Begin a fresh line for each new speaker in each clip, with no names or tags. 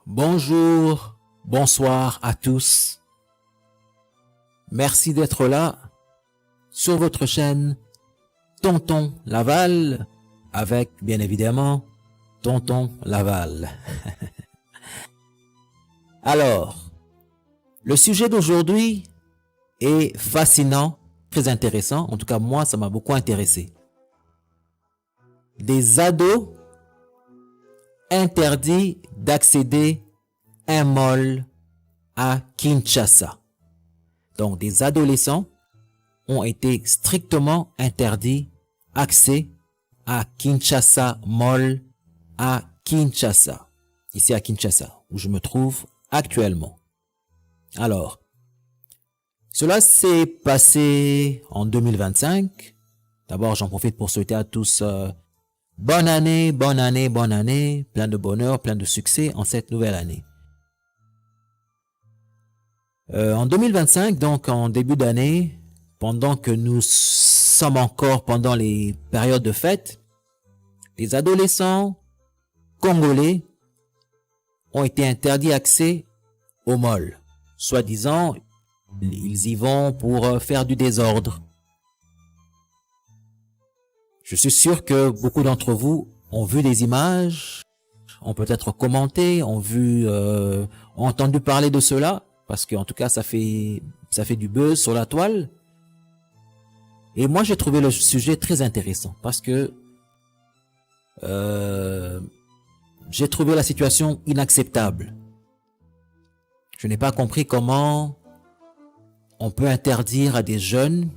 Bonjour, bonsoir à tous. Merci d'être là sur votre chaîne Tonton Laval avec bien évidemment Tonton Laval. Alors, le sujet d'aujourd'hui est fascinant, très intéressant. En tout cas, moi, ça m'a beaucoup intéressé. Des ados interdits d'accéder à un mall à Kinshasa. Donc, des adolescents ont été strictement interdits accès à Kinshasa Mall à Kinshasa, ici à Kinshasa, où je me trouve actuellement. Alors, cela s'est passé en 2025. D'abord, j'en profite pour souhaiter à tous bonne année, bonne année, bonne année, plein de bonheur, plein de succès en cette nouvelle année. En 2025, donc en début d'année, pendant que nous sommes encore pendant les périodes de fête, les adolescents congolais ont été interdits accès au mall. Soi-disant, ils y vont pour faire du désordre. Je suis sûr que beaucoup d'entre vous ont vu des images, ont peut-être commenté, ont entendu parler de cela, parce qu'en tout cas, ça fait du buzz sur la toile. Et moi, j'ai trouvé le sujet très intéressant, parce que j'ai trouvé la situation inacceptable. Je n'ai pas compris comment on peut interdire à des jeunes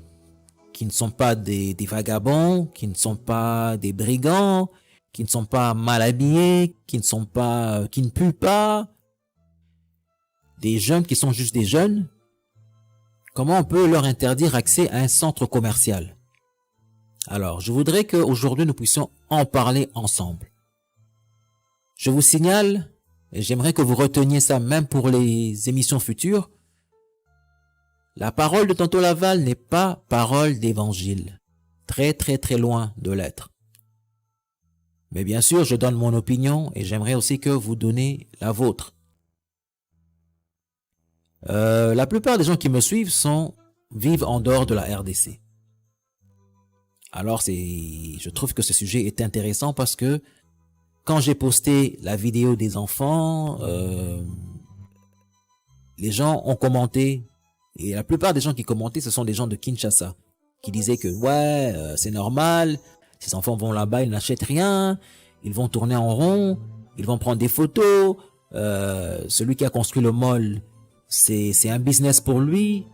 qui ne sont pas des vagabonds, qui ne sont pas des brigands, qui ne sont pas mal habillés, qui ne puent pas, des jeunes qui sont juste des jeunes. Comment on peut leur interdire accès à un centre commercial? Alors, je voudrais qu'aujourd'hui nous puissions en parler ensemble. Je vous signale, et j'aimerais que vous reteniez ça même pour les émissions futures, la parole de Tonton Laval n'est pas parole d'évangile. Très très très loin de l'être. Mais bien sûr, je donne mon opinion et j'aimerais aussi que vous donnez la vôtre. La plupart des gens qui me suivent vivent en dehors de la RDC. Alors je trouve que ce sujet est intéressant parce que quand j'ai posté la vidéo des enfants, les gens ont commenté. Et la plupart des gens qui commentaient, ce sont des gens de Kinshasa, qui disaient que c'est normal, ces enfants vont là-bas, ils n'achètent rien, ils vont tourner en rond, ils vont prendre des photos, celui qui a construit le mall, c'est un business pour lui,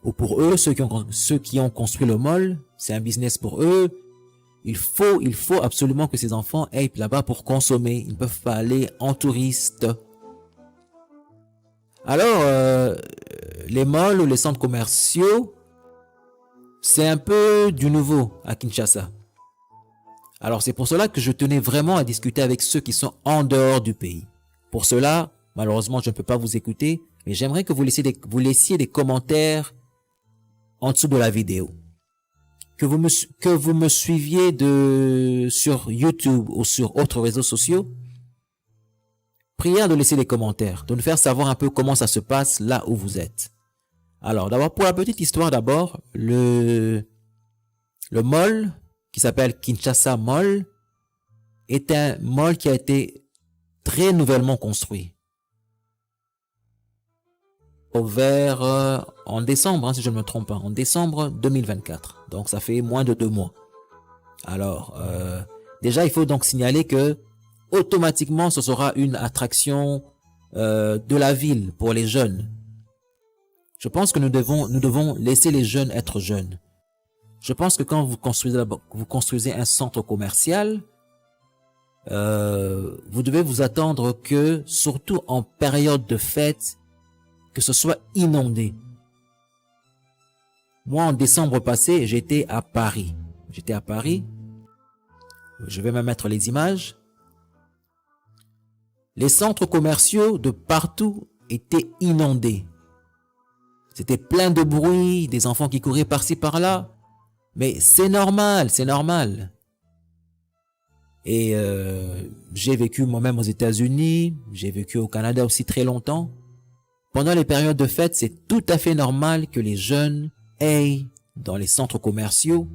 ou pour eux, ceux qui ont construit le mall, c'est un business pour eux. Il faut absolument que ces enfants aillent là-bas pour consommer, ils ne peuvent pas aller en touriste. Alors, les malls ou les centres commerciaux, c'est un peu du nouveau à Kinshasa. Alors, c'est pour cela que je tenais vraiment à discuter avec ceux qui sont en dehors du pays. Pour cela, malheureusement, je ne peux pas vous écouter, mais j'aimerais que vous laissiez des commentaires en dessous de la vidéo. Que vous me suiviez sur YouTube ou sur autres réseaux sociaux. Prière de laisser des commentaires, de nous faire savoir un peu comment ça se passe là où vous êtes. Alors, d'abord, pour la petite histoire, le mall, qui s'appelle Kinshasa Mall, est un mall qui a été très nouvellement construit. En décembre, si je ne me trompe pas, en décembre 2024. Donc, ça fait moins de 2 mois. Alors, déjà, il faut donc signaler que automatiquement, ce sera une attraction de la ville pour les jeunes. Je pense que nous devons laisser les jeunes être jeunes. Je pense que quand vous construisez un centre commercial, vous devez vous attendre que, surtout en période de fête, que ce soit inondé. Moi, en décembre passé, j'étais à Paris. Je vais même mettre les images. Les centres commerciaux de partout étaient inondés. C'était plein de bruit, des enfants qui couraient par-ci par-là. Mais c'est normal. Et j'ai vécu moi-même aux États-Unis, j'ai vécu au Canada aussi très longtemps. Pendant les périodes de fête, c'est tout à fait normal que les jeunes aillent dans les centres commerciaux,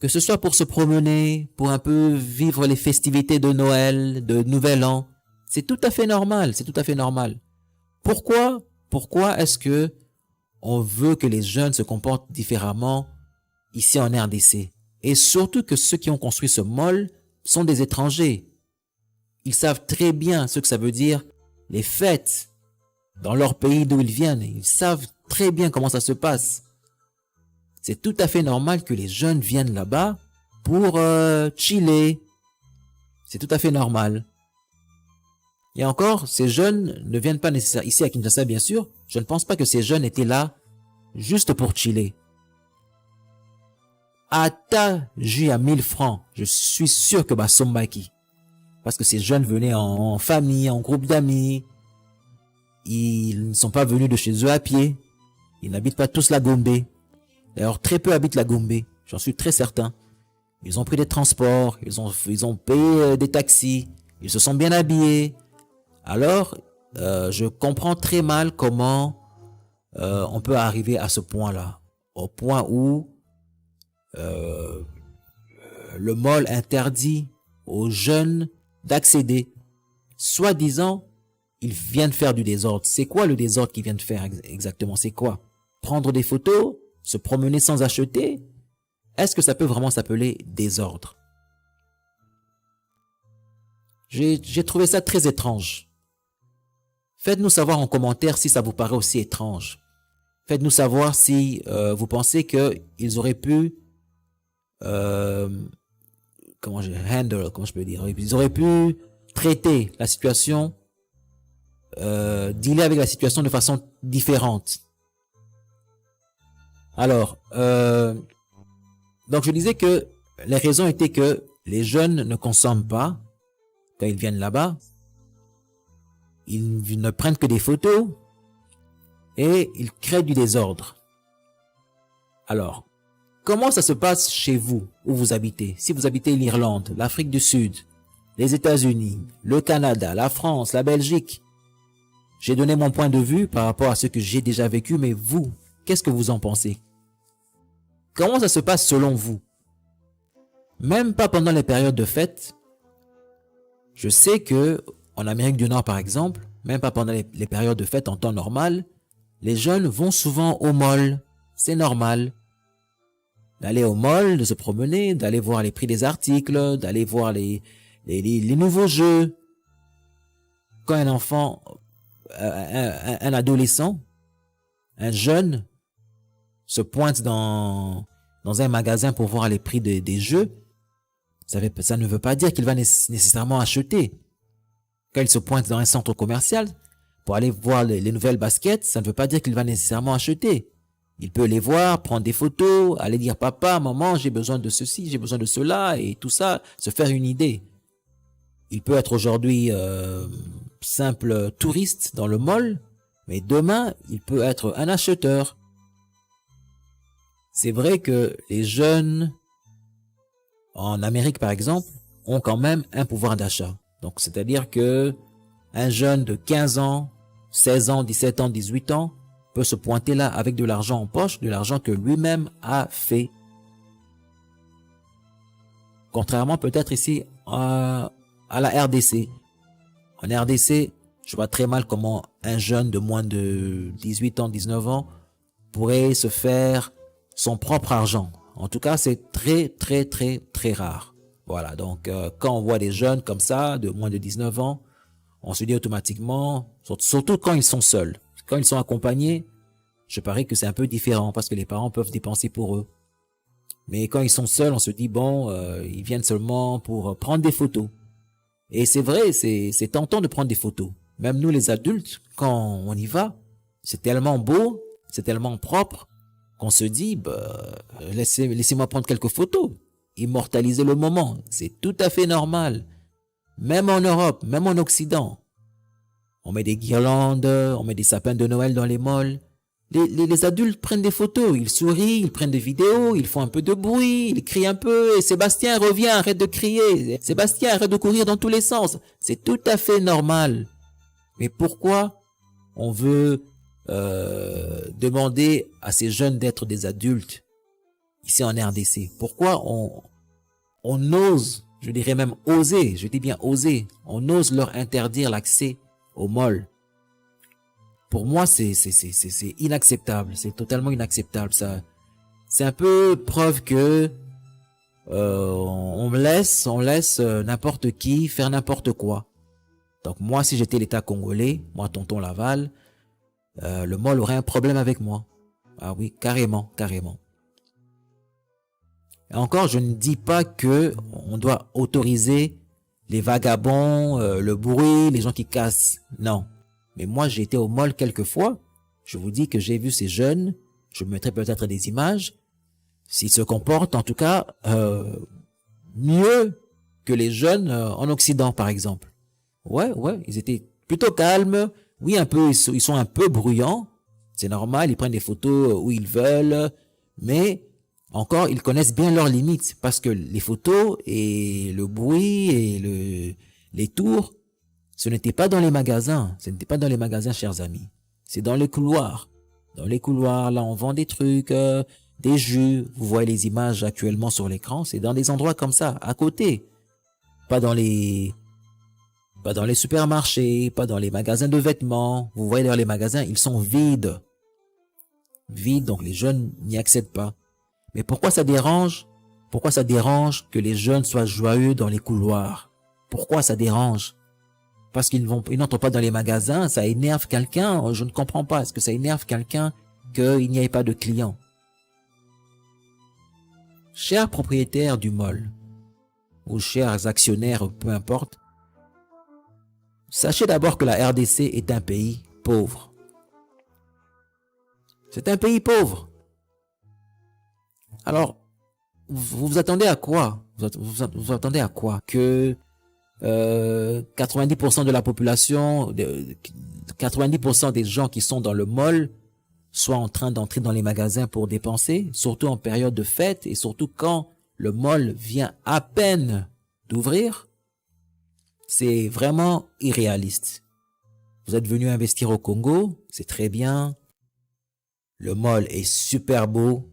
que ce soit pour se promener, pour un peu vivre les festivités de Noël, de Nouvel An. C'est tout à fait normal, c'est tout à fait normal. Pourquoi est-ce que on veut que les jeunes se comportent différemment ici en RDC? Et surtout que ceux qui ont construit ce mall sont des étrangers. Ils savent très bien ce que ça veut dire, les fêtes dans leur pays d'où ils viennent. Ils savent très bien comment ça se passe. C'est tout à fait normal que les jeunes viennent là-bas pour chiller. C'est tout à fait normal. Et encore, ces jeunes ne viennent pas nécessairement ici à Kinshasa, bien sûr. Je ne pense pas que ces jeunes étaient là juste pour chiller. Ata Ju à 1000 francs, je suis sûr que Sombaki. Parce que ces jeunes venaient en famille, en groupe d'amis. Ils ne sont pas venus de chez eux à pied. Ils n'habitent pas tous la Gombe. D'ailleurs, très peu habitent la Gombe. J'en suis très certain. Ils ont pris des transports. Ils ont payé des taxis. Ils se sont bien habillés. Alors, je comprends très mal comment on peut arriver à ce point-là. Au point où le mall interdit aux jeunes d'accéder. Soi-disant, ils viennent faire du désordre. C'est quoi le désordre qu'ils viennent faire exactement? C'est quoi? Prendre des photos? Se promener sans acheter? Est-ce que ça peut vraiment s'appeler désordre? J'ai trouvé ça très étrange. Faites-nous savoir en commentaire si ça vous paraît aussi étrange. Faites-nous savoir si vous pensez qu'ils auraient pu comment je peux dire, ils auraient pu traiter la situation, dealer avec la situation de façon différente. Alors, donc je disais que les raisons étaient que les jeunes ne consomment pas quand ils viennent là-bas. Ils ne prennent que des photos et ils créent du désordre. Alors, comment ça se passe chez vous, où vous habitez? Si vous habitez l'Irlande, l'Afrique du Sud, les États-Unis, le Canada, la France, la Belgique. J'ai donné mon point de vue par rapport à ce que j'ai déjà vécu, mais vous, qu'est-ce que vous en pensez? Comment ça se passe selon vous? Même pas pendant les périodes de fête. Je sais que en Amérique du Nord, par exemple, même pas pendant les périodes de fête en temps normal, les jeunes vont souvent au mall. C'est normal. D'aller au mall, de se promener, d'aller voir les prix des articles, d'aller voir les nouveaux jeux. Quand un enfant, un adolescent, un jeune, se pointe dans un magasin pour voir les prix des jeux, ça ne veut pas dire qu'il va nécessairement acheter. Quand il se pointe dans un centre commercial pour aller voir les nouvelles baskets, ça ne veut pas dire qu'il va nécessairement acheter. Il peut les voir, prendre des photos, aller dire papa, maman, j'ai besoin de ceci, j'ai besoin de cela, et tout ça, se faire une idée. Il peut être aujourd'hui simple touriste dans le mall, mais demain, il peut être un acheteur. C'est vrai que les jeunes, en Amérique par exemple, ont quand même un pouvoir d'achat. Donc c'est-à-dire que un jeune de 15 ans, 16 ans, 17 ans, 18 ans, peut se pointer là avec de l'argent en poche, de l'argent que lui-même a fait. Contrairement peut-être ici à la RDC. En RDC, je vois très mal comment un jeune de moins de 18 ans, 19 ans pourrait se faire son propre argent. En tout cas, c'est très, très, très, très rare. Voilà, donc quand on voit des jeunes comme ça, de moins de 19 ans, on se dit automatiquement, surtout quand ils sont seuls. Quand ils sont accompagnés, je parie que c'est un peu différent parce que les parents peuvent dépenser pour eux. Mais quand ils sont seuls, on se dit, bon, ils viennent seulement pour prendre des photos. Et c'est vrai, c'est tentant de prendre des photos. Même nous, les adultes, quand on y va, c'est tellement beau, c'est tellement propre, qu'on se dit, laissez-moi prendre quelques photos. Immortaliser le moment. C'est tout à fait normal. Même en Europe, même en Occident. On met des guirlandes, on met des sapins de Noël dans les malls. Les adultes prennent des photos, ils sourient, ils prennent des vidéos, ils font un peu de bruit, ils crient un peu, et Sébastien revient, arrête de crier, Sébastien arrête de courir dans tous les sens. C'est tout à fait normal. Mais pourquoi on veut demander à ces jeunes d'être des adultes ici en RDC? Pourquoi on ose, je dirais même oser, je dis bien oser, on ose leur interdire l'accès aux malls? Pour moi, c'est inacceptable. C'est totalement inacceptable. Ça, c'est un peu preuve que on laisse n'importe qui faire n'importe quoi. Donc moi, si j'étais l'État congolais, moi, tonton Laval, le mall aurait un problème avec moi. Ah oui, carrément, carrément. Et encore, je ne dis pas que on doit autoriser les vagabonds, le bruit, les gens qui cassent. Non. Mais moi, j'ai été au mall quelques fois. Je vous dis que j'ai vu ces jeunes. Je mettrai peut-être des images. S'ils se comportent, en tout cas, mieux que les jeunes en Occident, par exemple. Ouais, ils étaient plutôt calmes. Oui, un peu, ils sont un peu bruyants. C'est normal, ils prennent des photos où ils veulent. Mais encore, ils connaissent bien leurs limites. Parce que les photos et le bruit et les tours, ce n'était pas dans les magasins. Ce n'était pas dans les magasins, chers amis. C'est dans les couloirs. Dans les couloirs, là, on vend des trucs, des jus. Vous voyez les images actuellement sur l'écran. C'est dans des endroits comme ça, à côté. Pas dans les supermarchés, pas dans les magasins de vêtements. Vous voyez d'ailleurs les magasins, ils sont vides. Vides, donc les jeunes n'y accèdent pas. Mais pourquoi ça dérange? Pourquoi ça dérange que les jeunes soient joyeux dans les couloirs? Pourquoi ça dérange? Parce qu'ils n'entrent pas dans les magasins, ça énerve quelqu'un. Je ne comprends pas. Est-ce que ça énerve quelqu'un qu'il n'y ait pas de clients? Chers propriétaires du mall, ou chers actionnaires, peu importe, sachez d'abord que la RDC est un pays pauvre. C'est un pays pauvre. Alors, vous vous attendez à quoi? Vous attendez à quoi? Que 90% de la population, 90% des gens qui sont dans le mall soient en train d'entrer dans les magasins pour dépenser, surtout en période de fête et surtout quand le mall vient à peine d'ouvrir. C'est vraiment irréaliste. Vous êtes venu investir au Congo, c'est très bien. Le mall est super beau,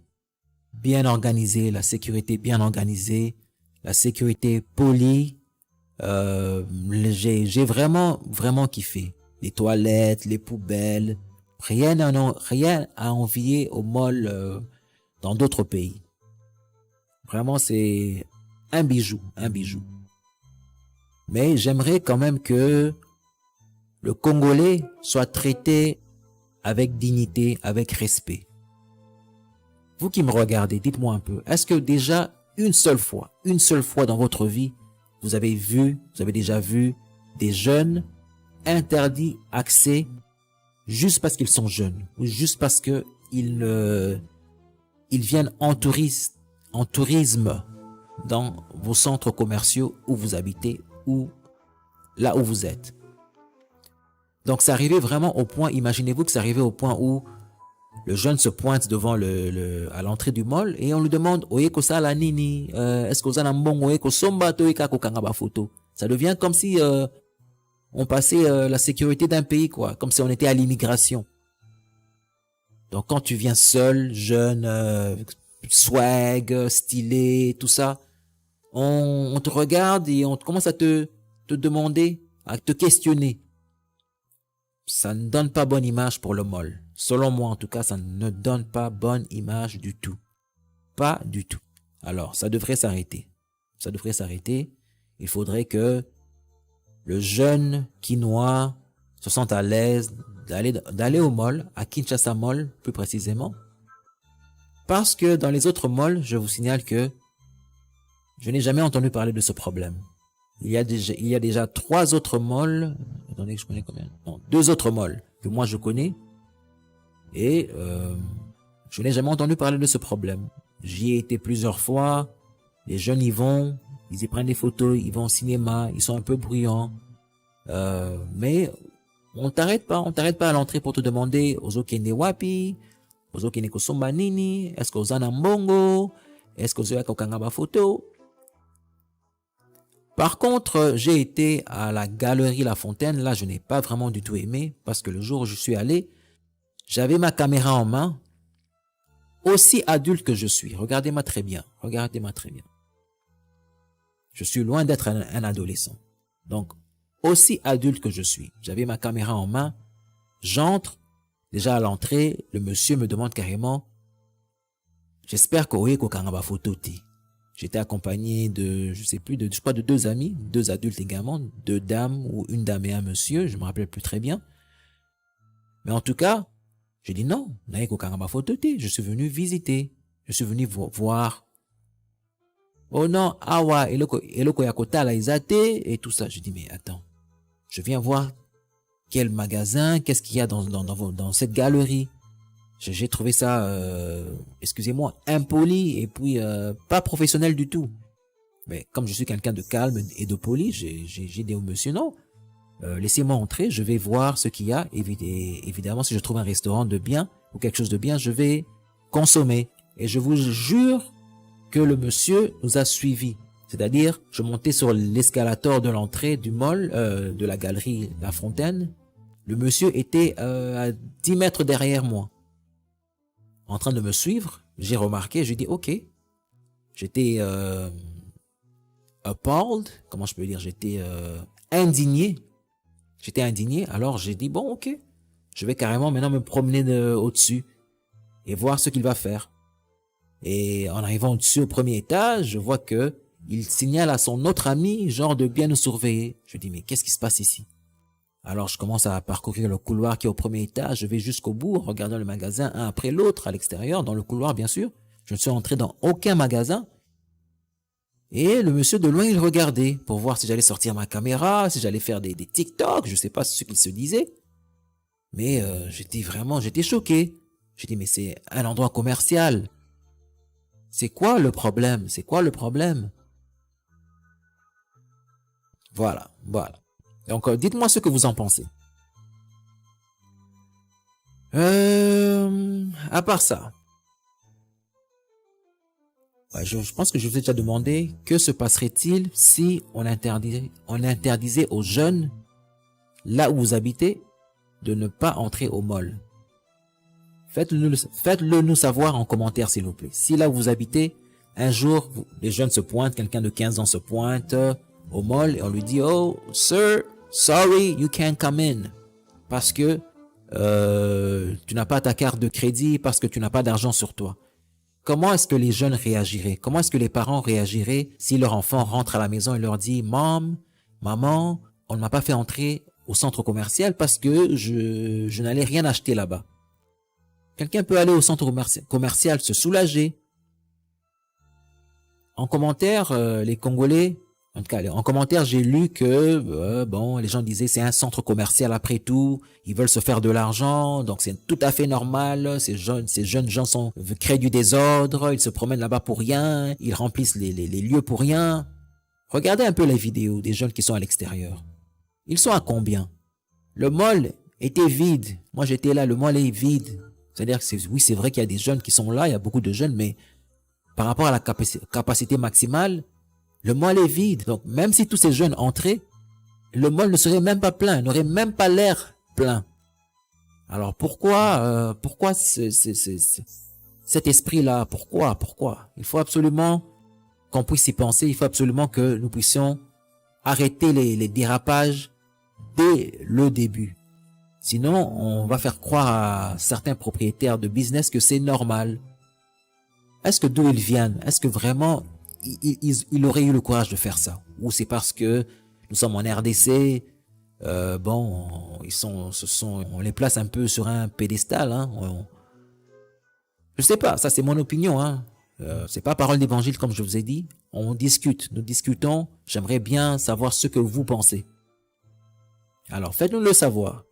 bien organisé, la sécurité bien organisée, la sécurité polie. J'ai vraiment kiffé. Les toilettes, les poubelles, rien à envier au mall dans d'autres pays. Vraiment, c'est un bijou. Mais j'aimerais quand même que le Congolais soit traité avec dignité, avec respect. Vous qui me regardez, dites-moi un peu, est-ce que déjà une seule fois dans votre vie, vous avez déjà vu des jeunes interdits accès juste parce qu'ils sont jeunes ou juste parce que ils viennent en tourisme dans vos centres commerciaux où vous habitez ou là où vous êtes. Donc c'est arrivé vraiment au point, imaginez-vous que c'est arrivé au point où le jeune se pointe devant à l'entrée du mall et on lui demande oye kosala nini, est-ce que vous avez un bon oye kosomba toika kokanga ba photo. Ça devient comme si on passait la sécurité d'un pays, quoi, comme si on était à l'immigration. Donc quand tu viens seul, jeune, swag, stylé, tout ça, on te regarde et on commence à te demander, à te questionner. Ça ne donne pas bonne image pour le mall. Selon moi, en tout cas, ça ne donne pas bonne image du tout. Pas du tout. Alors, ça devrait s'arrêter. Ça devrait s'arrêter. Il faudrait que le jeune Quinois se sente à l'aise d'aller au mall, à Kinshasa Mall, plus précisément. Parce que dans les autres malls, je vous signale que je n'ai jamais entendu parler de ce problème. Il y a déjà 3 autres malls. Attendez, je connais combien? Non, 2 autres malls que moi je connais. Et je n'ai jamais entendu parler de ce problème. J'y ai été plusieurs fois. Les jeunes y vont, ils y prennent des photos, ils vont au cinéma, ils sont un peu bruyants. Mais On t'arrête pas à l'entrée pour te demander Ozokende wapi, Ozokende kosomba nini, est-ce que ozana mbongo, est-ce que ozoya kokanga ba photo. Par contre, j'ai été à la galerie La Fontaine. Là, je n'ai pas vraiment du tout aimé parce que le jour où je suis allé, j'avais ma caméra en main. Aussi adulte que je suis. Regardez-moi très bien. Regardez-moi très bien. Je suis loin d'être un adolescent. Donc, aussi adulte que je suis. J'avais ma caméra en main. J'entre. Déjà à l'entrée, le monsieur me demande carrément, j'espère que Oye Kokangaba photo ti. J'étais accompagné de, je crois de deux amis, deux adultes également, deux dames ou une dame et un monsieur, je me rappelle plus très bien. Mais en tout cas, j'ai dit non, naye kokangaba photo te, je suis venu visiter, je suis venu voir. Oh non, awa, eloko yakota la izate, et tout ça. Je dis mais attends, je viens voir quel magasin, qu'est-ce qu'il y a dans cette galerie. J'ai trouvé ça, excusez-moi, impoli et puis pas professionnel du tout. Mais comme je suis quelqu'un de calme et de poli, j'ai dit au monsieur non, laissez-moi entrer, je vais voir ce qu'il y a. Évidemment, si je trouve un restaurant de bien ou quelque chose de bien, je vais consommer. Et je vous jure que le monsieur nous a suivis. C'est-à-dire, je montais sur l'escalator de l'entrée du mall, de la galerie La Fontaine. Le monsieur était à 10 mètres derrière moi, en train de me suivre. J'ai remarqué, j'ai dit ok. J'étais appalled, comment je peux dire, j'étais indigné. J'étais indigné, alors j'ai dit bon ok, je vais carrément maintenant me promener au-dessus et voir ce qu'il va faire. Et en arrivant au-dessus au premier étage, je vois que il signale à son autre ami genre de bien nous surveiller. Je dis mais qu'est-ce qui se passe ici? Alors je commence à parcourir le couloir qui est au premier étage, je vais jusqu'au bout, en regardant le magasin un après l'autre à l'extérieur, dans le couloir bien sûr. Je ne suis entré dans aucun magasin. Et le monsieur de loin, il regardait pour voir si j'allais sortir ma caméra, si j'allais faire des TikTok, je sais pas ce qu'il se disait. Mais j'étais choqué. J'ai dit mais c'est un endroit commercial. C'est quoi le problème? C'est quoi le problème? Voilà. Donc, dites-moi ce que vous en pensez. À part ça, ouais, je pense que je vous ai déjà demandé que se passerait-il si on interdisait aux jeunes, là où vous habitez, de ne pas entrer au mall. Faites-le nous savoir en commentaire, s'il vous plaît. Si là où vous habitez, un jour, les jeunes se pointent, quelqu'un de 15 ans se pointe au mall et on lui dit, oh, sir, sorry, you can't come in. Parce que tu n'as pas ta carte de crédit, parce que tu n'as pas d'argent sur toi. Comment est-ce que les jeunes réagiraient? Comment est-ce que les parents réagiraient si leur enfant rentre à la maison et leur dit, maman, on ne m'a pas fait entrer au centre commercial parce que je n'allais rien acheter là-bas. Quelqu'un peut aller au centre commercial se soulager. En commentaire, les Congolais, en tout cas, en commentaire, j'ai lu que les gens disaient c'est un centre commercial après tout, ils veulent se faire de l'argent, donc c'est tout à fait normal. Ces jeunes gens créent du désordre, ils se promènent là-bas pour rien, ils remplissent les lieux pour rien. Regardez un peu les vidéos des jeunes qui sont à l'extérieur. Ils sont à combien? Le mall était vide. Moi, j'étais là, le mall est vide. C'est-à-dire que oui, c'est vrai qu'il y a des jeunes qui sont là, il y a beaucoup de jeunes, mais par rapport à la capacité maximale, le mall est vide. Donc, même si tous ces jeunes entraient, le mall ne serait même pas plein, n'aurait même pas l'air plein. Alors, pourquoi cet esprit-là? Pourquoi? Il faut absolument qu'on puisse y penser. Il faut absolument que nous puissions arrêter les dérapages dès le début. Sinon, on va faire croire à certains propriétaires de business que c'est normal. Est-ce que d'où ils viennent? Est-ce que vraiment il aurait eu le courage de faire ça? Ou c'est parce que nous sommes en RDC, on les place un peu sur un pédestal, hein? Je sais pas, ça c'est mon opinion, hein. C'est pas parole d'évangile comme je vous ai dit. On discute, nous discutons. J'aimerais bien savoir ce que vous pensez. Alors faites-nous le savoir.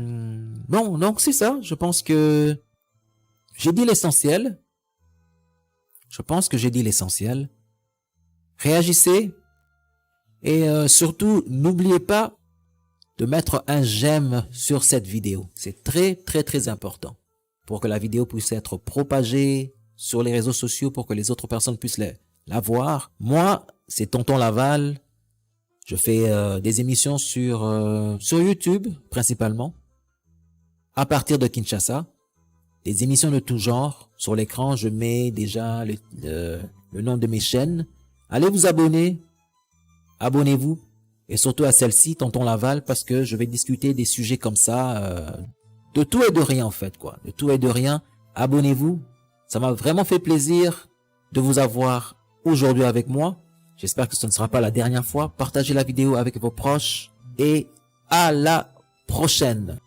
Bon, donc c'est ça. Je pense que j'ai dit l'essentiel. Réagissez. Et surtout, n'oubliez pas de mettre un j'aime sur cette vidéo. C'est très, très, très important pour que la vidéo puisse être propagée sur les réseaux sociaux pour que les autres personnes puissent la voir. Moi, c'est Tonton Laval. Je fais des émissions sur YouTube, principalement, à partir de Kinshasa. Des émissions de tout genre. Sur l'écran, je mets déjà le nom de mes chaînes. Allez vous abonner. Abonnez-vous. Et surtout à celle-ci, Tonton Laval, parce que je vais discuter des sujets comme ça, de tout et de rien en fait, quoi. De tout et de rien. Abonnez-vous. Ça m'a vraiment fait plaisir de vous avoir aujourd'hui avec moi. J'espère que ce ne sera pas la dernière fois. Partagez la vidéo avec vos proches et à la prochaine.